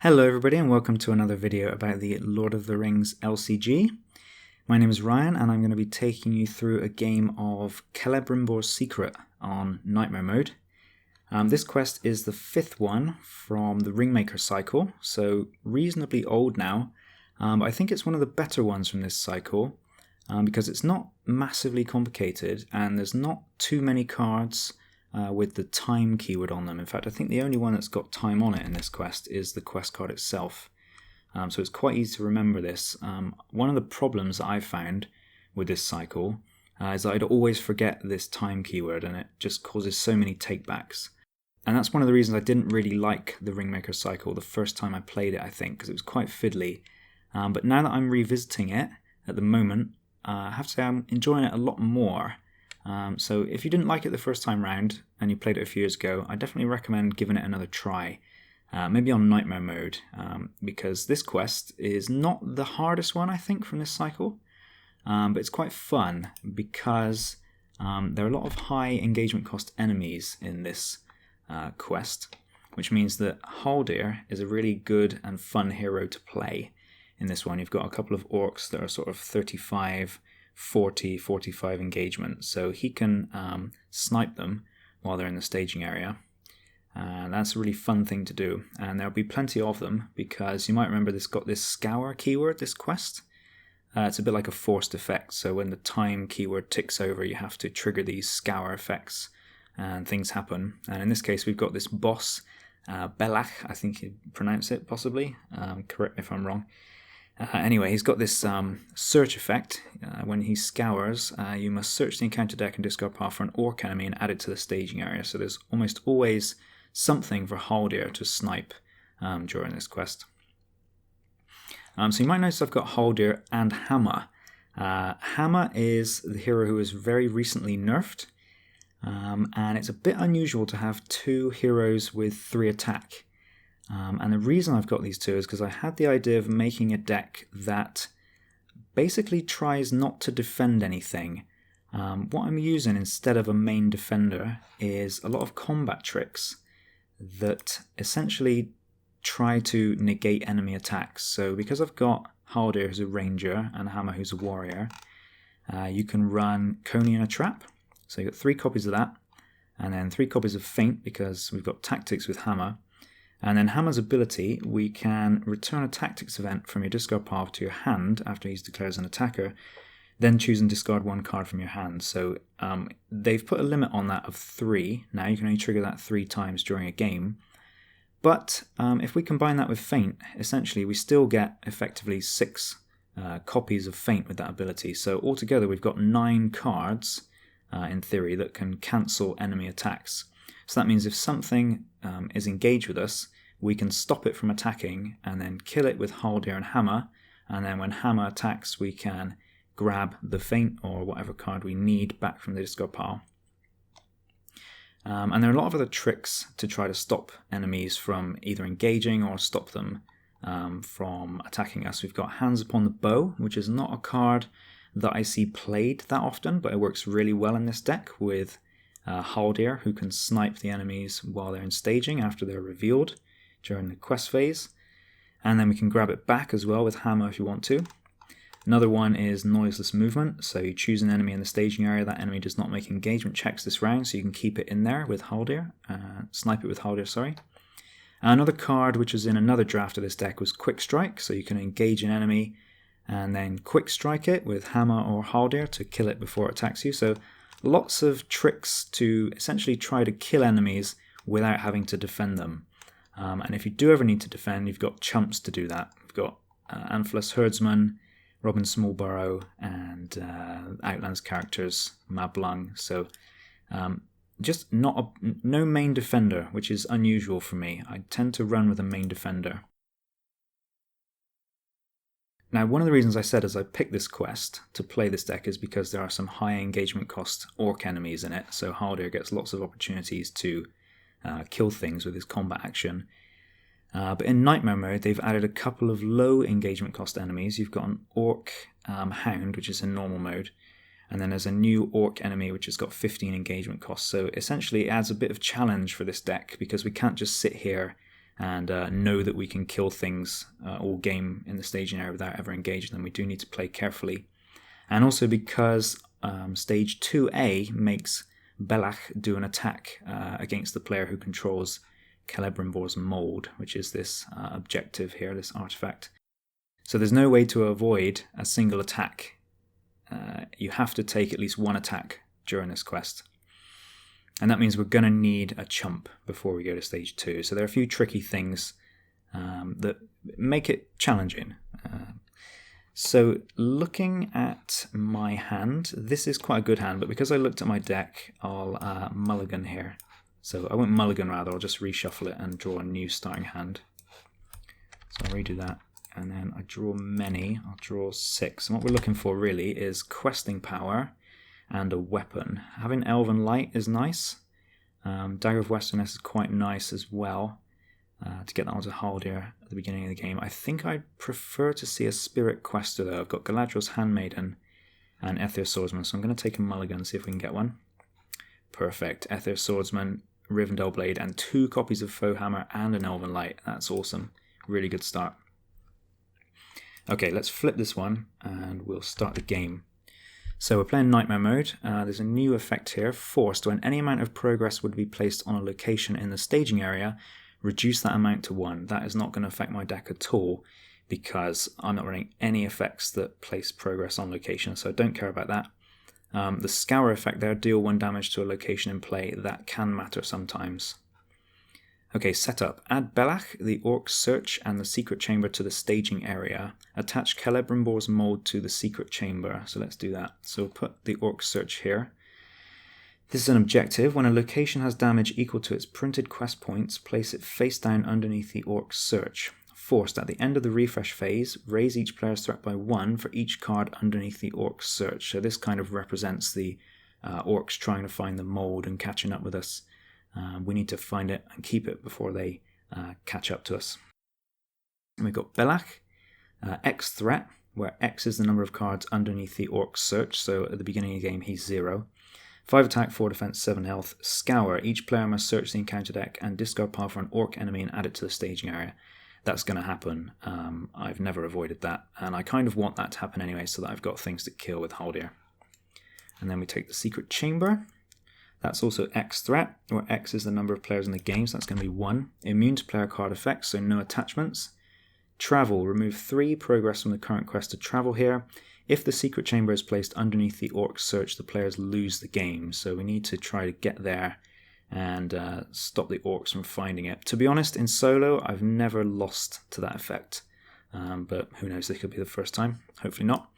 Hello everybody and welcome to another video about the Lord of the Rings LCG. My name is Ryan and I'm going to be taking you through a game of Celebrimbor's Secret on Nightmare mode. This quest is the fifth one from the Ringmaker cycle, so reasonably old now, but I think it's one of the better ones from this cycle because it's not massively complicated and there's not too many cards with the time keyword on them. In fact, I think the only one that's got time on it in this quest is the quest card itself. So it's quite easy to remember this. One of the problems that I've found with this cycle is that I'd always forget this time keyword and it just causes so many takebacks. And that's one of the reasons I didn't really like the Ringmaker cycle the first time I played it, I think, because it was quite fiddly. But now that I'm revisiting it at the moment, I have to say I'm enjoying it a lot more. So if you didn't like it the first time round and you played it a few years ago, I definitely recommend giving it another try, maybe on Nightmare mode, because this quest is not the hardest one I think from this cycle, but it's quite fun because there are a lot of high engagement cost enemies in this quest, which means that Haldir is a really good and fun hero to play in this one. You've got a couple of orcs that are sort of 35, 40, 45 engagement, so he can snipe them while they're in the staging area, and that's a really fun thing to do, and there'll be plenty of them because you might remember this got this scour keyword, this quest. It's a bit like a forced effect, so when the time keyword ticks over you have to trigger these scour effects and things happen, and in this case we've got this boss, Belach, I think you pronounce it possibly, correct me if I'm wrong. Anyway, he's got this search effect. When he scours, you must search the encounter deck and discard power for an orc enemy and add it to the staging area. So there's almost always something for Haldir to snipe during this quest. So you might notice I've got Haldir and Háma. Háma is the hero who was very recently nerfed, and it's a bit unusual to have two heroes with 3 attack. And the reason I've got these two is because I had the idea of making a deck that basically tries not to defend anything. What I'm using instead of a main defender is a lot of combat tricks that essentially try to negate enemy attacks. So because I've got Haldir who's a ranger and Háma who's a warrior, you can run Coney in a trap. So you've got 3 copies of that, and then 3 copies of feint because we've got tactics with Háma. And then Háma's ability, we can return a tactics event from your discard pile to your hand after he's declared as an attacker, then choose and discard 1 card from your hand. So they've put a limit on that of 3. Now you can only trigger that 3 times during a game. But if we combine that with feint, essentially we still get effectively 6 copies of feint with that ability. So altogether we've got 9 cards, in theory, that can cancel enemy attacks. So that means if something is engaged with us, we can stop it from attacking and then kill it with Haldir and Háma, and then when Háma attacks we can grab the feint or whatever card we need back from the discard pile. And there are a lot of other tricks to try to stop enemies from either engaging or stop them from attacking us. We've got Hands Upon the Bow, which is not a card that I see played that often, but it works really well in this deck with Haldir, who can snipe the enemies while they're in staging after they're revealed during the quest phase. And then we can grab it back as well with Háma if you want to. Another one is Noiseless Movement, so you choose an enemy in the staging area, that enemy does not make engagement checks this round, so you can keep it in there with Haldir, snipe it with Haldir, sorry. Another card which is in another draft of this deck was Quick Strike, so you can engage an enemy and then Quick Strike it with Háma or Haldir to kill it before it attacks you. So lots of tricks to essentially try to kill enemies without having to defend them. And if you do ever need to defend, you've got chumps to do that. We've got Antlerless Herdsman, Robin Smallburrow, and Outlands characters, Mablung. So just no main defender, which is unusual for me. I tend to run with a main defender. Now, one of the reasons I said as I picked this quest to play this deck is because there are some high engagement cost orc enemies in it, so Haldir gets lots of opportunities to kill things with his combat action. But in Nightmare mode, they've added a couple of low engagement cost enemies. You've got an orc hound, which is in normal mode, and then there's a new orc enemy which has got 15 engagement costs. So essentially it adds a bit of challenge for this deck because we can't just sit here and know that we can kill things all game in the staging area without ever engaging them. We do need to play carefully. And also because stage 2A makes Belach do an attack against the player who controls Celebrimbor's mold, which is this objective here, this artifact. So there's no way to avoid a single attack. You have to take at least one attack during this quest. And that means we're going to need a chump before we go to stage 2. So there are a few tricky things that make it challenging. So looking at my hand, this is quite a good hand, but because I looked at my deck, I'll mulligan here. So I won't mulligan, rather, I'll just reshuffle it and draw a new starting hand. So I'll redo that, and then I draw many, I'll draw 6. And what we're looking for really is questing power and a weapon. Having Elven Light is nice. Dagger of Westerness is quite nice as well. To get that onto Haldir at the beginning of the game. I think I'd prefer to see a Spirit Quester though. I've got Galadriel's Handmaiden and Aether Swordsman, so I'm going to take a mulligan and see if we can get one. Perfect. Aether Swordsman, Rivendell Blade, and 2 copies of Foe Hammer and an Elven Light. That's awesome. Really good start. Okay, let's flip this one and we'll start the game. So we're playing Nightmare mode. There's a new effect here, Forced. When any amount of progress would be placed on a location in the staging area, reduce that amount to 1. That is not going to affect my deck at all because I'm not running any effects that place progress on location, so I don't care about that. The Scour effect there, deal 1 damage to a location in play. That can matter sometimes. Okay, setup. Add Belach, the Orc Search, and the Secret Chamber to the staging area. Attach Celebrimbor's mold to the Secret Chamber. So let's do that. So we'll put the Orc Search here. This is an objective. When a location has damage equal to its printed quest points, place it face down underneath the Orc Search. Forced. At the end of the refresh phase, raise each player's threat by 1 for each card underneath the Orc Search. So this kind of represents the orcs trying to find the mold and catching up with us. We need to find it and keep it before they catch up to us. And we've got Belach, X threat, where X is the number of cards underneath the Orc Search. So at the beginning of the game, he's 0. 5 attack, 4 defense, 7 health. Scour. Each player must search the encounter deck and discard power for an orc enemy and add it to the staging area. That's going to happen. I've never avoided that, and I kind of want that to happen anyway so that I've got things to kill with Haldir. And then we take the Secret Chamber. That's also X threat, where X is the number of players in the game, so that's going to be 1. Immune to player card effects, so no attachments. Travel. Remove 3 progress from the current quest to travel here. If the Secret Chamber is placed underneath the Orc Search, the players lose the game. So we need to try to get there and stop the orcs from finding it. To be honest, in solo, I've never lost to that effect. But who knows, this could be the first time. Hopefully not.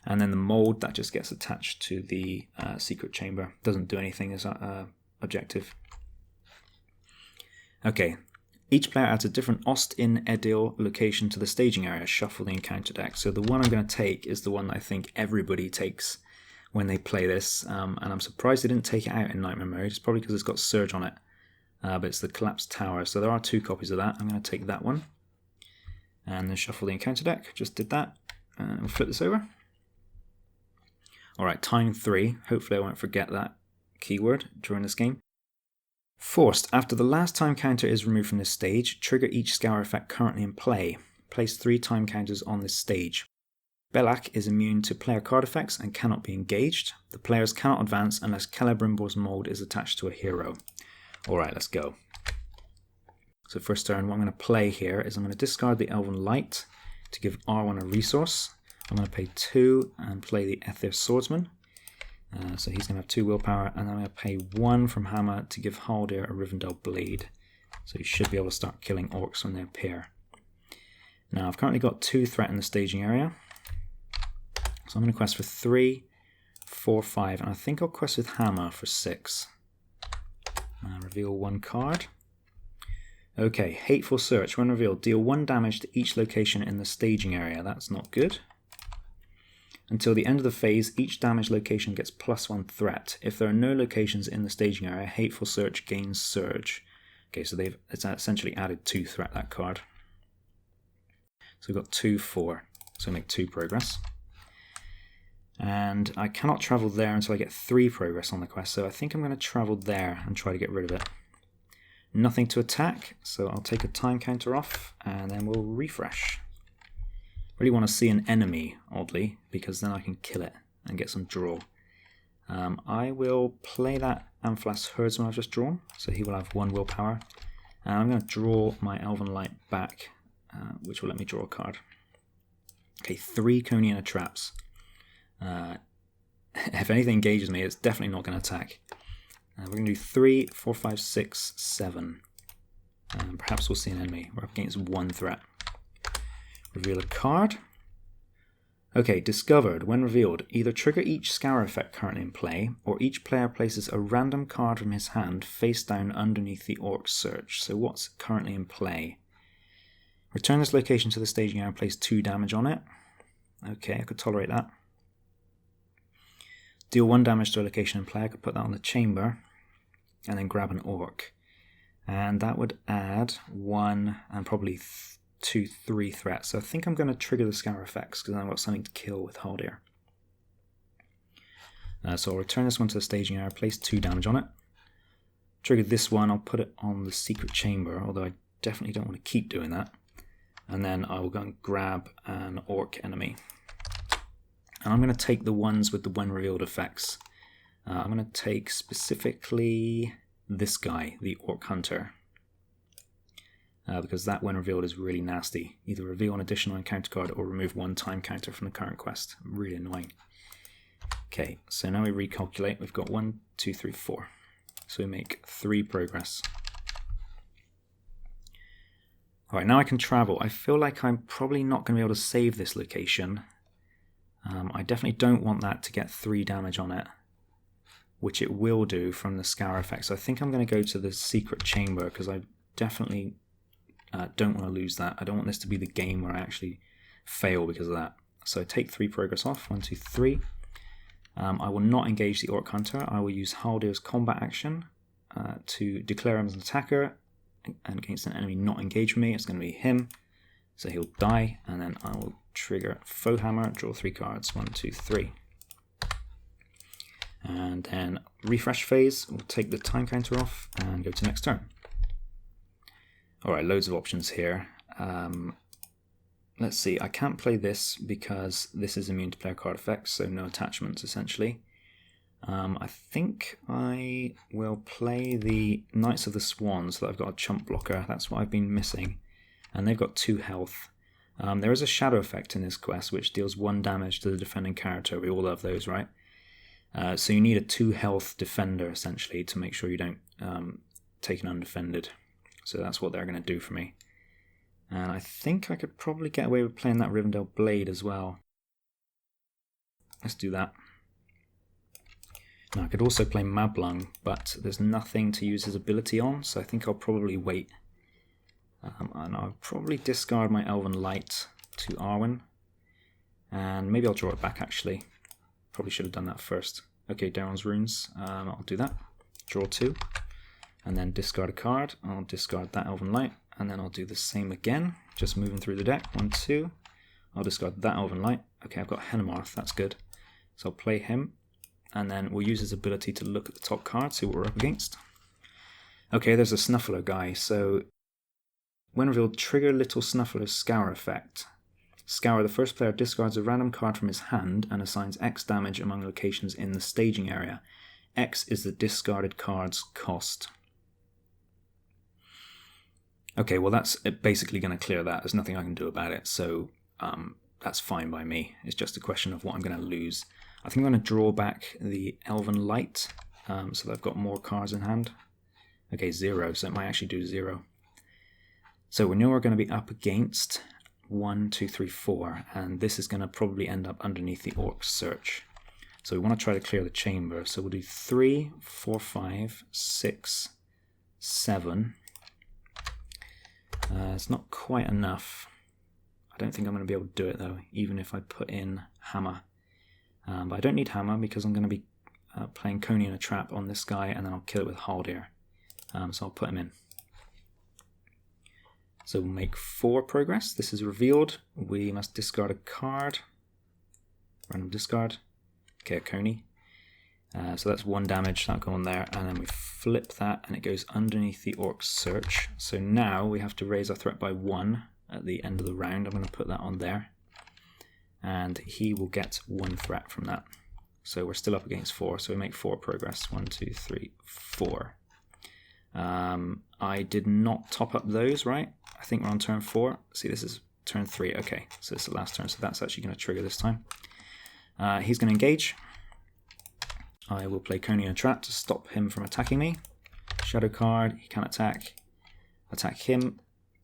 And then the mold, that just gets attached to the Secret Chamber. Doesn't do anything as an objective. Okay. Each player adds a different Ost in Edil location to the staging area. Shuffle the encounter deck. So the one I'm going to take is the one that I think everybody takes when they play this. And I'm surprised they didn't take it out in Nightmare mode. It's probably because it's got Surge on it. But it's the Collapsed Tower. So there are 2 copies of that. I'm going to take that one. And then shuffle the encounter deck. Just did that. And we'll flip this over. Alright, time 3. Hopefully I won't forget that keyword during this game. Forced. After the last time counter is removed from this stage, trigger each Scour effect currently in play. Place 3 time counters on this stage. Belach is immune to player card effects and cannot be engaged. The players cannot advance unless Celebrimbor's mold is attached to a hero. Alright, let's go. So first turn, what I'm going to play here is I'm going to discard the Elven Light to give Arwen a resource. I'm going to pay 2 and play the Aether Swordsman. So he's going to have 2 willpower, and I'm going to pay 1 from Háma to give Haldir a Rivendell Blade. So he should be able to start killing orcs when they appear. Now I've currently got 2 threat in the staging area. So I'm going to quest for 3, 4, 5, and I think I'll quest with Háma for 6. Reveal 1 card. Okay, Hateful Search. When revealed, deal 1 damage to each location in the staging area. That's not good. Until the end of the phase, each damage location gets +1 threat. If there are no locations in the staging area, Hateful Search gains Surge. Okay, so it's essentially added 2 threat, that card. So we've got 2, 4. So I make 2 progress. And I cannot travel there until I get 3 progress on the quest, so I think I'm going to travel there and try to get rid of it. Nothing to attack, so I'll take a time counter off and then we'll refresh. Really want to see an enemy, oddly, because then I can kill it and get some draw. I will play that Amphalas Herdsman I've just drawn, so he will have 1 willpower. And I'm going to draw my Elven Light back, which will let me draw a card. Okay, 3 Coniana traps. If anything engages me, it's definitely not going to attack. We're going to do 3, 4, 5, 6, 7. Perhaps we'll see an enemy. We're up against 1 threat. Reveal a card. Okay, discovered. When revealed, either trigger each scour effect currently in play, or each player places a random card from his hand face down underneath the Orc Search. So what's currently in play? Return this location to the staging area and place 2 damage on it. Okay, I could tolerate that. Deal 1 damage to a location in play. I could put that on the chamber, and then grab an Orc. And that would add 1 and probably 2, 3 threats. So I think I'm going to trigger the scour effects because I've got something to kill with Haldir. So I'll return this one to the staging area, place 2 damage on it. Trigger this one, I'll put it on the secret chamber, although I definitely don't want to keep doing that. And then I will go and grab an Orc enemy. And I'm going to take the ones with the when revealed effects. I'm going to take specifically this guy, the Orc Hunter. Because that when revealed is really nasty. Either reveal an additional encounter card or remove 1 time counter from the current quest. Really annoying. Okay, so now we recalculate. We've got 1, 2, 3, 4. So we make 3 progress. Alright, now I can travel. I feel like I'm probably not going to be able to save this location. I definitely don't want that to get 3 damage on it, which it will do from the scour effect. So I think I'm going to go to the secret chamber because I definitely don't want to lose that. I don't want this to be the game where I actually fail because of that. So take 3 progress off. 1, 2, 3. I will not engage the Orc Hunter. I will use Haldir's combat action to declare him as an attacker, and against an enemy not engaged with me, it's going to be him. So he'll die, and then I will trigger Foe Hammer, draw 3 cards. 1, 2, 3. And then refresh phase, we'll take the time counter off and go to next turn. Alright, loads of options here. Let's see, I can't play this because this is immune to player card effects, so no attachments essentially. I think I will play the Knights of the Swan so that I've got a chump blocker. That's what I've been missing. And they've got 2 health. There is a shadow effect in this quest which deals 1 damage to the defending character. We all love those, right? So you need a 2 health defender essentially to make sure you don't take an undefended. So that's what they're going to do for me. And I think I could probably get away with playing that Rivendell Blade as well. Let's do that. Now I could also play Mablung, but there's nothing to use his ability on, so I think I'll probably wait. And I'll probably discard my Elven Light to Arwen. And maybe I'll draw it back actually. Probably should have done that first. Okay, Daron's Runes, I'll do that. Draw 2. And then discard a card. I'll discard that Elven Light. And then I'll do the same again. Just moving through the deck. 1, 2. I'll discard that Elven Light. Okay, I've got Henemarth, that's good. So I'll play him. And then we'll use his ability to look at the top card, see what we're up against. Okay, there's a Snuffler guy. So when revealed, trigger Little Snuffler's Scour effect. Scour, the first player discards a random card from his hand and assigns X damage among locations in the staging area. X is the discarded card's cost. Okay, well that's basically going to clear that. There's nothing I can do about it, so that's fine by me. It's just a question of what I'm going to lose. I think I'm going to draw back the Elven Light so that I've got more cards in hand. Okay, 0, so it might actually do 0. So we know we're going to be up against 1, 2, 3, 4, and this is going to probably end up underneath the Orc Search. So we want to try to clear the chamber. So we'll do 3, 4, 5, 6, 7. It's not quite enough. I don't think I'm going to be able to do it though, even if I put in Háma. But I don't need Háma because I'm going to be playing Coney in a trap on this guy, and then I'll kill it with Haldir. So I'll put him in. So we'll make 4 progress. This is revealed. We must discard a card. Random discard. Okay, a Coney. So that's 1 damage, that'll go on there, and then we flip that and it goes underneath the Orc Search. So now we have to raise our threat by 1 at the end of the round. I'm going to put that on there. And he will get 1 threat from that. So we're still up against 4, so we make 4 progress. 1, 2, 3, 4. I did not top up those, right? I think we're on turn 4. See, this is turn 3. Okay, so it's the last turn, so that's actually going to trigger this time. He's going to engage. I will play Coney and Trap to stop him from attacking me. Shadow card, he can attack. Attack him,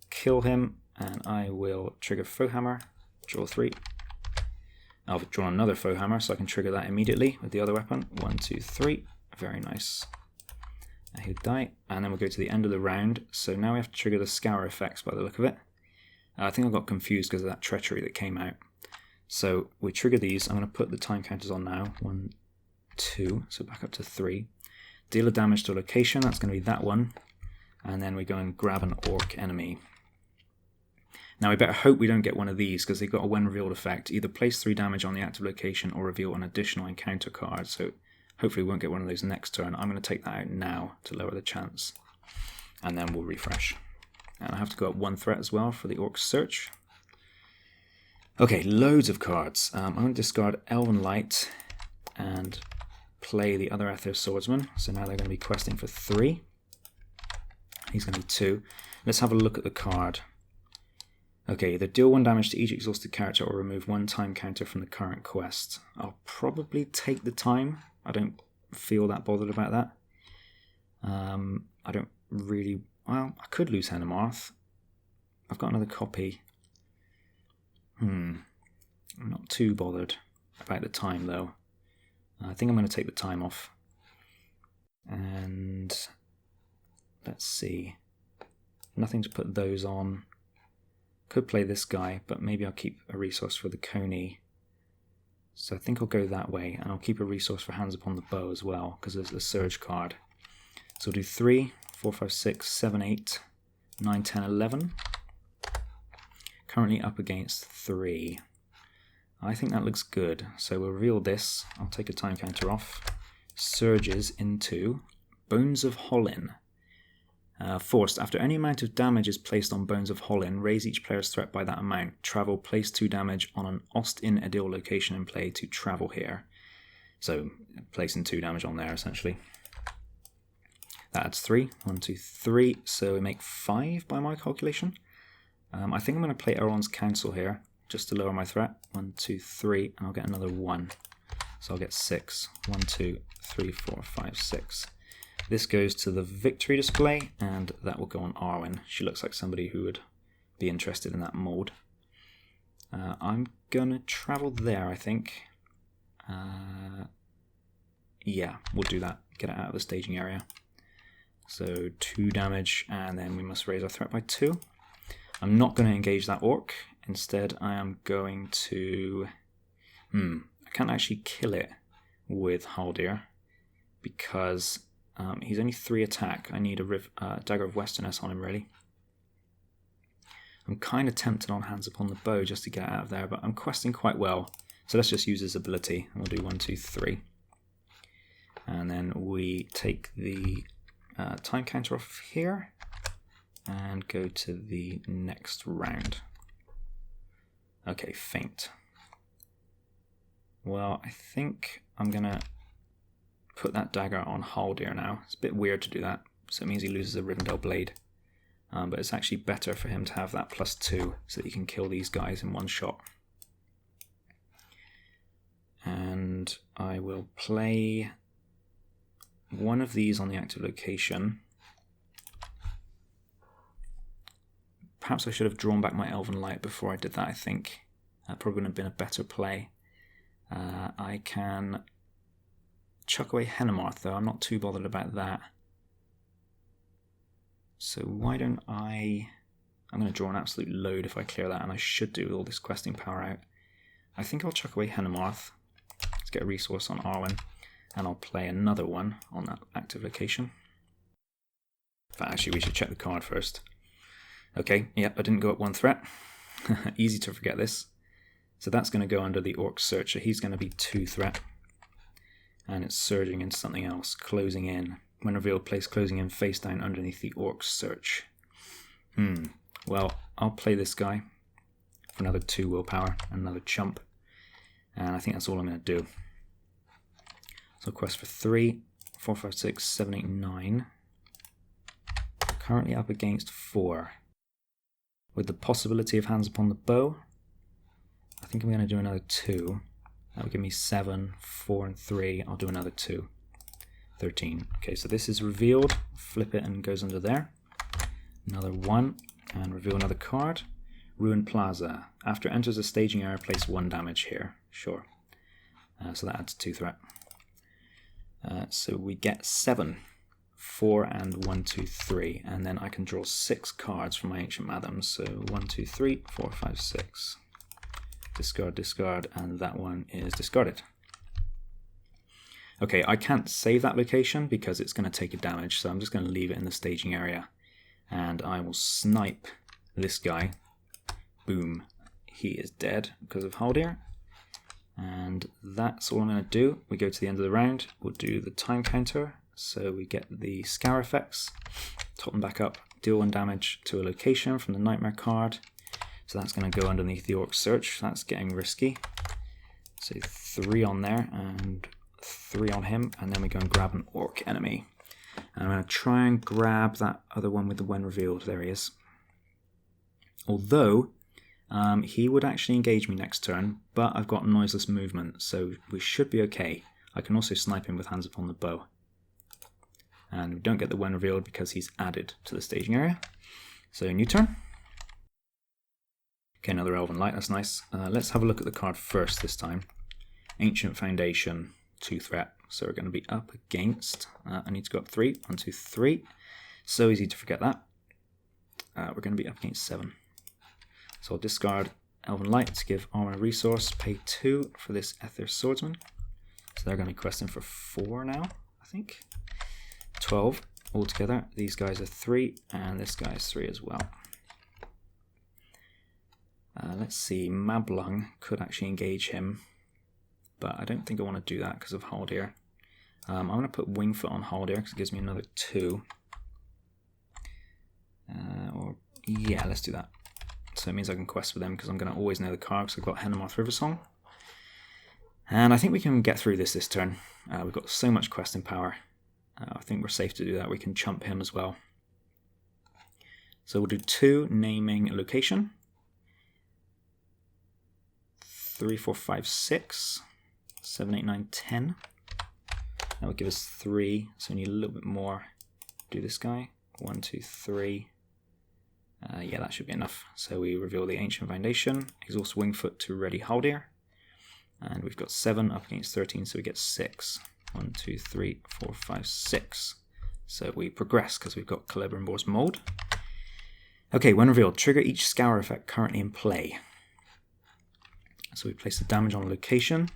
kill him, and I will trigger Foe Hammer, draw 3. I'll draw another Foe Hammer so I can trigger that immediately with the other weapon. 1, 2, 3. Very nice. He'll die, and then we'll go to the end of the round. So now we have to trigger the Scour effects by the look of it. I think I got confused because of that treachery that came out. So we trigger these. I'm going to put the time counters on now. 1, 2, so back up to 3. Deal a damage to a location, that's going to be that one. And then we go and grab an Orc enemy. Now we better hope we don't get one of these because they've got a when revealed effect. Either place 3 damage on the active location or reveal an additional encounter card. So hopefully we won't get one of those next turn. I'm going to take that out now to lower the chance. And then we'll refresh. And I have to go up 1 threat as well for the Orc Search. Okay, loads of cards. I'm going to discard Elven Light and play the other Aether Swordsman. So now they're going to be questing for 3. He's going to be 2. Let's have a look at the card. Okay, either deal 1 damage to each exhausted character or remove 1 time counter from the current quest. I'll probably take the time. I don't feel that bothered about that. I don't really... Well, I could lose Henemarth. I've got another copy. I'm not too bothered about the time though. I think I'm going to take the time off. And let's see. Nothing to put those on. Could play this guy, but maybe I'll keep a resource for the Coney. So I think I'll go that way, and I'll keep a resource for Hands Upon the Bow as well, because there's the Surge card. So we'll do 3, 4, 5, 6, 7, 8, 9, 10, 11. Currently up against 3. I think that looks good. So we'll reveal this. I'll take a time counter off. Surges into Bones of Hollin. Forced. After any amount of damage is placed on Bones of Hollin, raise each player's threat by that amount. Travel, place 2 damage on an Ost-in Edil location in play to travel here. So placing 2 damage on there essentially. That adds 3. 1, 2, 3. So we make 5 by my calculation. I think I'm going to play Elrond's Council here just to lower my threat. 1, 2, 3, and I'll get another 1. So I'll get 6. 1, 2, 3, 4, 5, 6. This goes to the victory display, and that will go on Arwen. She looks like somebody who would be interested in that mold. I'm going to travel there, I think. Yeah, we'll do that. Get it out of the staging area. So 2 damage, and then we must raise our threat by 2. I'm not going to engage that Orc. Instead, I am going to... I can't actually kill it with Haldir, because... he's only 3 attack. I need a Dagger of Westerness on him, really. I'm kind of tempted on Hands Upon the Bow just to get out of there, but I'm questing quite well. So let's just use his ability, and we'll do 1, 2, 3. And then we take the time counter off here, and go to the next round. Okay, Feint. Well, I think I'm going to put that dagger on Haldir now. It's a bit weird to do that, so it means he loses a Rivendell blade. But it's actually better for him to have that +2 so that he can kill these guys in one shot. And I will play one of these on the active location. Perhaps I should have drawn back my Elven Light before I did that, I think. That probably would have been a better play. I can chuck away Henemarth though, I'm not too bothered about that. So why don't I'm going to draw an absolute load if I clear that, and I should do with all this questing power out. I think I'll chuck away Henemarth. Let's get a resource on Arwen, and I'll play another one on that active location. But actually we should check the card first. Okay, yep, I didn't go up 1 threat. Easy to forget this. So that's going to go under the Orc Searcher. He's going to be 2 threat. And it's surging into something else, closing in. When revealed, place closing in face down underneath the Orc's search. Well, I'll play this guy for another 2 willpower, another chump. And I think that's all I'm going to do. So quest for 3, 4, 5, 6, 7, 8, 9. Currently up against 4. With the possibility of hands upon the bow, I think I'm going to do another 2. That would give me 7, 4 and 3. I'll do another 2. 13. Okay, so this is revealed. Flip it and goes under there. Another 1 and reveal another card. Ruined Plaza. After enters a staging area, place 1 damage here. Sure. So that adds 2 threat. So we get 7. 4 and 1, 2, 3. And then I can draw 6 cards from my Ancient Madams. So 1, 2, 3, 4, 5, 6. Discard, discard, and that one is discarded. Okay, I can't save that location because it's going to take a damage, so I'm just going to leave it in the staging area. And I will snipe this guy. Boom. He is dead because of Haldir. And that's all I'm going to do. We go to the end of the round. We'll do the time counter. So we get the Scour effects. Top them back up. Deal 1 damage to a location from the Nightmare card. So that's going to go underneath the Orc search. That's getting risky. So 3 on there and 3 on him. And then we go and grab an Orc enemy. And I'm going to try and grab that other one with the when revealed. There he is. Although he would actually engage me next turn, but I've got noiseless movement, so we should be okay. I can also snipe him with hands upon the bow. And we don't get the when revealed because he's added to the staging area. So new turn. Okay, another Elven Light, that's nice. Let's have a look at the card first this time. Ancient Foundation, 2 threat. So we're going to be up against, I need to go up 3, 1, 2, 3. So easy to forget that. We're going to be up against 7. So I'll discard Elven Light to give Arwen a resource, pay 2 for this Ether Swordsman. So they're going to be questing for 4 now, I think. 12 altogether. These guys are 3, and this guy is 3 as well. Let's see, Mablung could actually engage him, but I don't think I want to do that because of Haldir. I'm going to put Wingfoot on Haldir because it gives me another 2. Yeah, let's do that. So it means I can quest for them because I'm going to always know the card because I've got Hennemoth Riversong. And I think we can get through this turn. We've got so much questing power. I think we're safe to do that. We can chump him as well. So we'll do 2, naming a location. 3, 4, 5, 6, 7, 8, 9, 10. That would give us 3, so we need a little bit more. Do this guy. 1, 2, 3. Yeah, that should be enough. So we reveal the Ancient Foundation. Exhaust Wingfoot to ready Haldir. And we've got 7 up against 13, so we get 6. 1, 2, 3, 4, 5, 6. So we progress because we've got Celebrimbor's Mold. Okay, when revealed, trigger each Scour effect currently in play. So we place the damage on a location.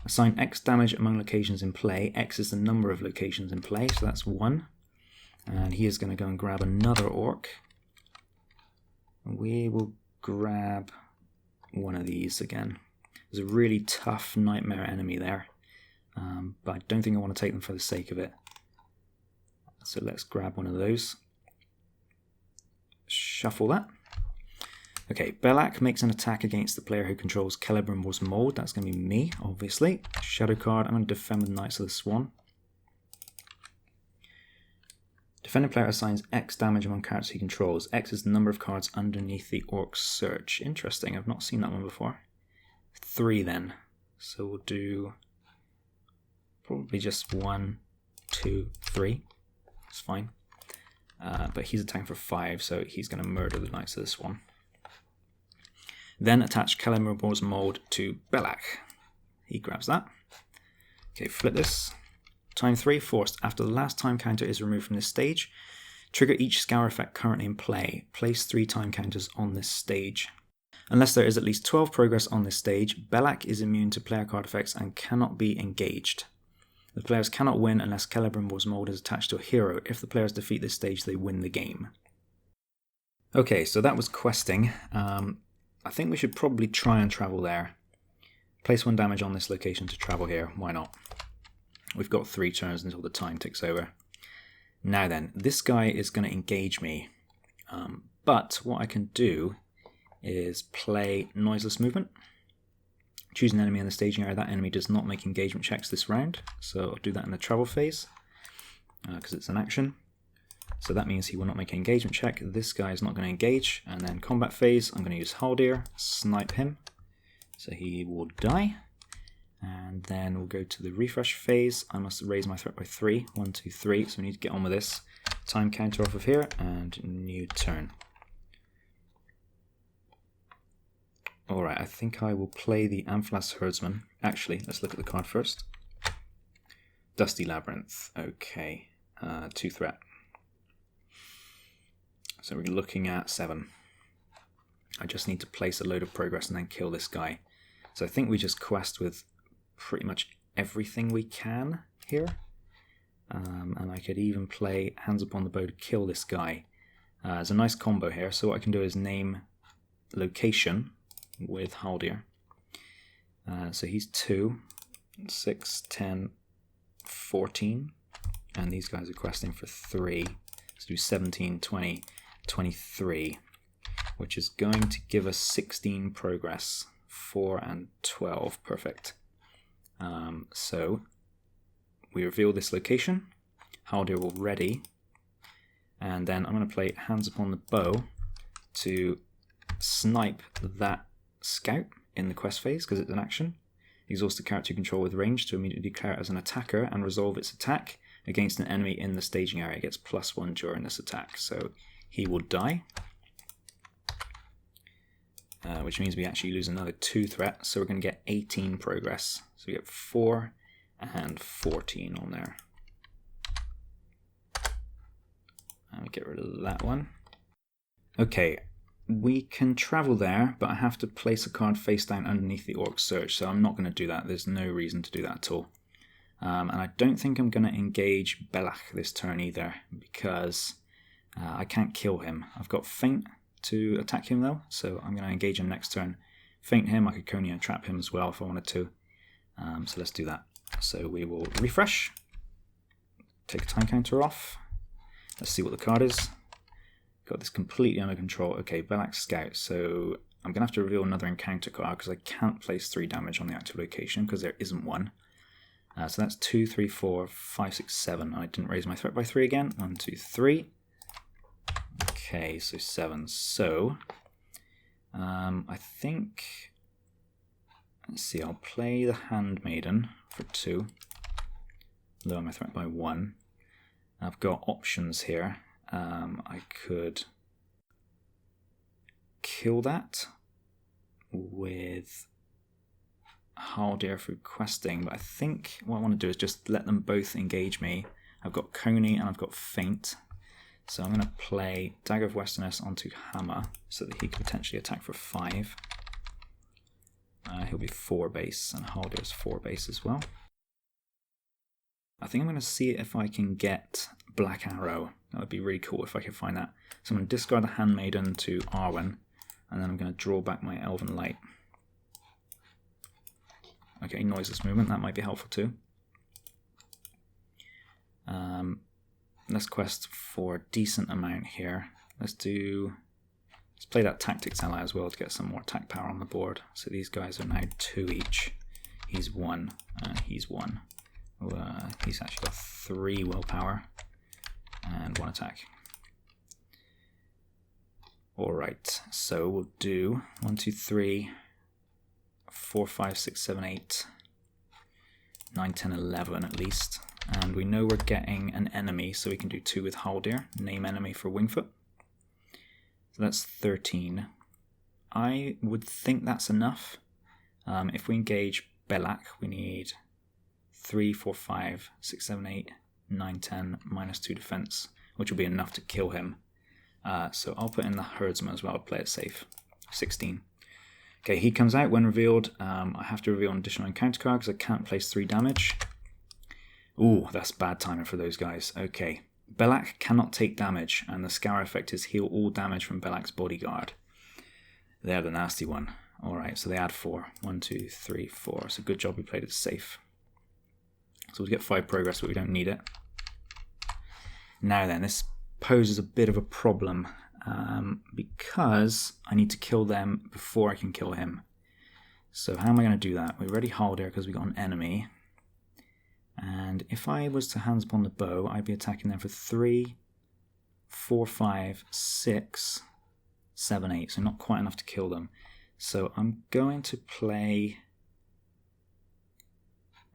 Assign X damage among locations in play. X is the number of locations in play, so that's 1. And he is going to go and grab another Orc. We will grab one of these again. There's a really tough Nightmare enemy there, but I don't think I want to take them for the sake of it. So let's grab one of those. Shuffle that. Okay, Belak makes an attack against the player who controls Celebrimbor's Mold. That's going to be me, obviously. Shadow card, I'm going to defend with Knights of the Swan. Defending player assigns X damage among characters he controls. X is the number of cards underneath the Orc's search. Interesting, I've not seen that one before. 3 then. So we'll do probably just 1, 2, 3. It's fine. But he's attacking for 5, so he's going to murder the Knights of the Swan. Then attach Celebrimbor's Mold to Belak. He grabs that. Okay, flip this. Time 3, forced. After the last time counter is removed from this stage, trigger each Scour effect currently in play. Place 3 time counters on this stage. Unless there is at least 12 progress on this stage, Belak is immune to player card effects and cannot be engaged. The players cannot win unless Celebrimbor's Mold is attached to a hero. If the players defeat this stage, they win the game. Okay, so that was questing. I think we should probably try and travel there. Place 1 damage on this location to travel here. Why not? We've got 3 turns until the time ticks over. Now then, this guy is going to engage me, but what I can do is play Noiseless Movement. Choose an enemy in the staging area. That enemy does not make engagement checks this round, so I'll do that in the travel phase because it's an action. So that means he will not make an engagement check. This guy is not going to engage. And then combat phase, I'm going to use Haldir, snipe him, so he will die. And then we'll go to the refresh phase. I must raise my threat by 3. 1, 2, 3. So we need to get on with this. Time counter off of here, and new turn. Alright, I think I will play the Amphalas Herdsman. Actually, let's look at the card first. Dusty Labyrinth. Okay, 2 threat. So we're looking at 7. I just need to place a load of progress and then kill this guy. So I think we just quest with pretty much everything we can here. And I could even play Hands Upon the Bow to kill this guy. There's a nice combo here, so what I can do is name location with Haldir. So he's 2, 6, 10, 14. And these guys are questing for 3. Let's do 17, 20, 23, which is going to give us 16 progress, 4 and 12, perfect. So we reveal this location, Haldir will ready, and then I'm going to play Hands Upon the Bow to snipe that scout in the quest phase because it's an action. Exhaust the character you control with range to immediately declare it as an attacker and resolve its attack against an enemy in the staging area. It gets +1 during this attack, so he will die, which means we actually lose another 2 threat, so we're going to get 18 progress. So we get 4 and 14 on there. And we get rid of that one. Okay, we can travel there, but I have to place a card face down underneath the Orc Search, so I'm not going to do that. There's no reason to do that at all. And I don't think I'm going to engage Belach this turn either, because I can't kill him. I've got Feint to attack him though, so I'm going to engage him next turn. Feint him, I could Coney and trap him as well if I wanted to. So let's do that. So we will refresh, take a time counter off. Let's see what the card is. Got this completely under control. Okay, Belach Scout. So I'm going to have to reveal another encounter card because I can't place 3 damage on the active location because there isn't one. So that's 2, 3, 4, 5, 6, 7. I didn't raise my threat by 3 again. 1, 2, 3. Okay, so 7. So I think, let's see, I'll play the Handmaiden for 2. Lower my threat by 1. I've got options here. I could kill that with Haldir through questing, but I think what I want to do is just let them both engage me. I've got Coney and I've got Feint, so I'm going to play Dagger of Westerness onto Háma so that he can potentially attack for 5. He'll be 4 base, and Haldir's 4 base as well. I think I'm going to see if I can get Black Arrow. That would be really cool if I could find that. So I'm going to discard the Handmaiden to Arwen, and then I'm going to draw back my Elven Light. Okay, Noiseless Movement, that might be helpful too. Let's quest for a decent amount here. Let's play that Tactics ally as well to get some more attack power on the board. So these guys are now 2 each. He's 1, he's 1. He's actually got 3 willpower and 1 attack. Alright, so we'll do 1, 2, 3, 4, 5, 6, 7, 8, 9, 10, 11 at least. And we know we're getting an enemy, so we can do 2 with Haldir. Name enemy for Wingfoot. So that's 13. I would think that's enough. If we engage Belach, we need 3, 4, 5, 6, 7, 8, 9, 10, -2 defense, which will be enough to kill him. So I'll put in the Herdsman as well, play it safe. 16. Okay, he comes out when revealed. I have to reveal an additional encounter card because I can't place 3 damage. Ooh, that's bad timing for those guys. Okay, Belach cannot take damage, and the Scour effect is heal all damage from Belach's bodyguard. They're the nasty one. Alright, so they add 4. 1, 2, 3, 4. So good job we played it safe. So we get 5 progress, but we don't need it. Now then, this poses a bit of a problem because I need to kill them before I can kill him. So how am I going to do that? We're already Haldir because we got an enemy. And if I was to hands upon the bow, I'd be attacking them for 3, 4, 5, 6, 7, 8. So not quite enough to kill them. So I'm going to play...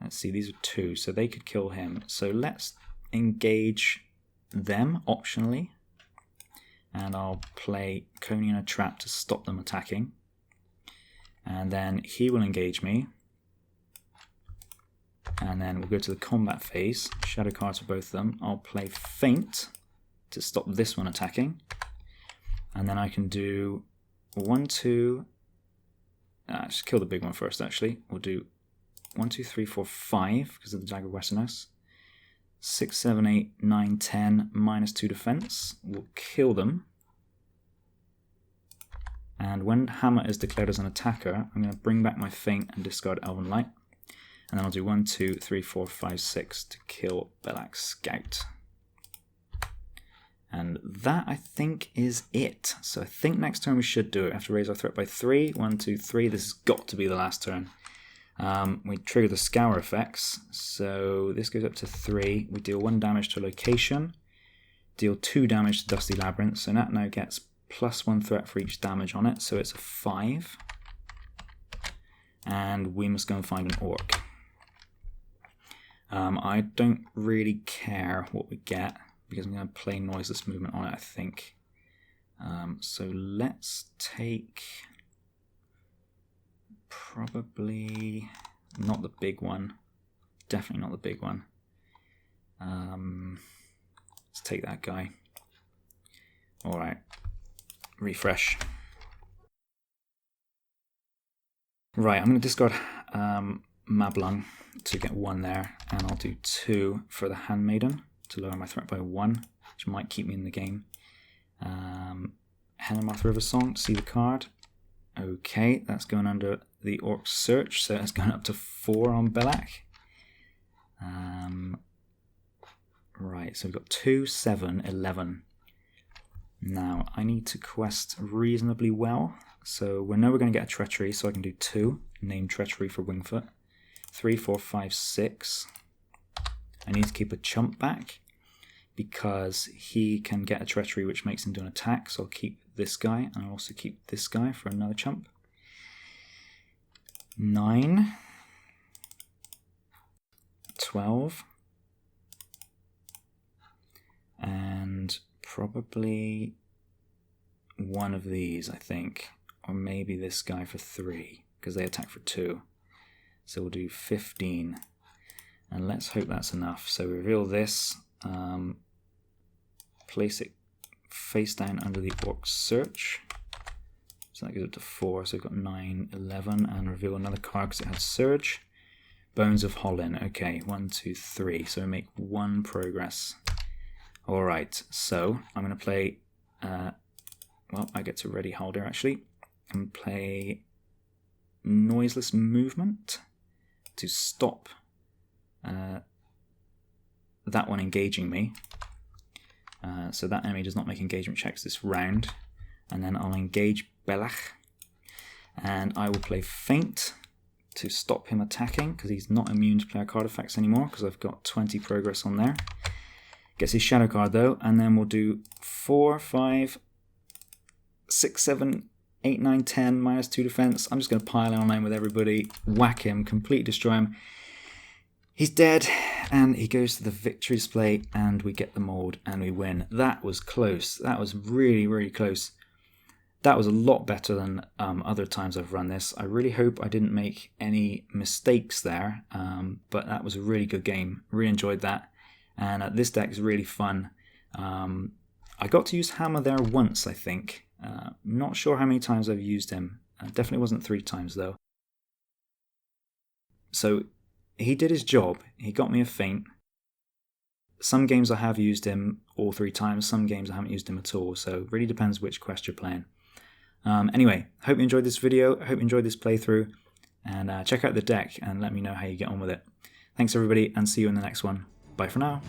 Let's see, these are 2, so they could kill him. So let's engage them optionally. And I'll play Coney in a trap to stop them attacking. And then he will engage me. And then we'll go to the combat phase. Shadow cards for both of them. I'll play Feint to stop this one attacking. And then I can do 1, 2... just kill the big one first, actually. We'll do 1, 2, 3, 4, 5 because of the Dagger of Westerness. 6, 7, 8, 9, 10, -2 defense. We'll kill them. And when Háma is declared as an attacker, I'm going to bring back my Feint and discard Elven Light. And then I'll do 1, 2, 3, 4, 5, 6 to kill Belak's Scout. And that, I think, is it. So I think next turn we should do it. We have to raise our threat by 3. 1, 2, 3. This has got to be the last turn. We trigger the Scour effects. So this goes up to 3. We deal 1 damage to a location. Deal 2 damage to Dusty Labyrinth. So that now gets +1 threat for each damage on it. So it's a 5. And we must go and find an orc. I don't really care what we get, because I'm going to play Noiseless Movement on it, I think. So let's take probably not the big one. Definitely not the big one. Let's take that guy. Alright. Refresh. Right, I'm going to discard Mablung to get 1 there, and I'll do 2 for the Handmaiden to lower my threat by 1, which might keep me in the game. Hennemarth River Song, see the card. Okay, that's going under the Orc Search, so it's going up to 4 on Belak. Right, so we've got 2, 7, 11. Now, I need to quest reasonably well, so we know we're going to get a Treachery, so I can do 2, name Treachery for Wingfoot. 3, 4, 5, 6. I need to keep a chump back, because he can get a Treachery which makes him do an attack, so I'll keep this guy, and I'll also keep this guy for another chump. 9. 12. And probably one of these, I think. Or maybe this guy for 3, because they attack for 2. So we'll do 15. And let's hope that's enough. So reveal this. Place it face down under the Orc Search. So that goes up to 4. So we've got 9, 11. And reveal another card because it has Surge. Bones of Hollin. Okay, 1, 2, 3. So we make 1 progress. Alright, so I'm going to play... well, I get to ready Haldir actually. And play Noiseless Movement to stop that one engaging me. So that enemy does not make engagement checks this round. And then I'll engage Belak. And I will play Feint to stop him attacking, because he's not immune to player card effects anymore, because I've got 20 progress on there. Gets his shadow card though, and then we'll do 4, 5, 6, 7, 8, 9, 10, -2 defense. I'm just going to pile on with everybody, whack him, completely destroy him. He's dead, and he goes to the victory display, and we get the mold, and we win. That was close. That was really, really close. That was a lot better than other times I've run this. I really hope I didn't make any mistakes there, but that was a really good game. Really enjoyed that, and this deck is really fun. I got to use Háma there once, I think. Not sure how many times I've used him. Definitely wasn't 3 times though. So he did his job. He got me a Feint. Some games I have used him all 3 times. Some games I haven't used him at all. So it really depends which quest you're playing. Anyway, hope you enjoyed this video. I hope you enjoyed this playthrough. And check out the deck and let me know how you get on with it. Thanks everybody, and see you in the next one. Bye for now.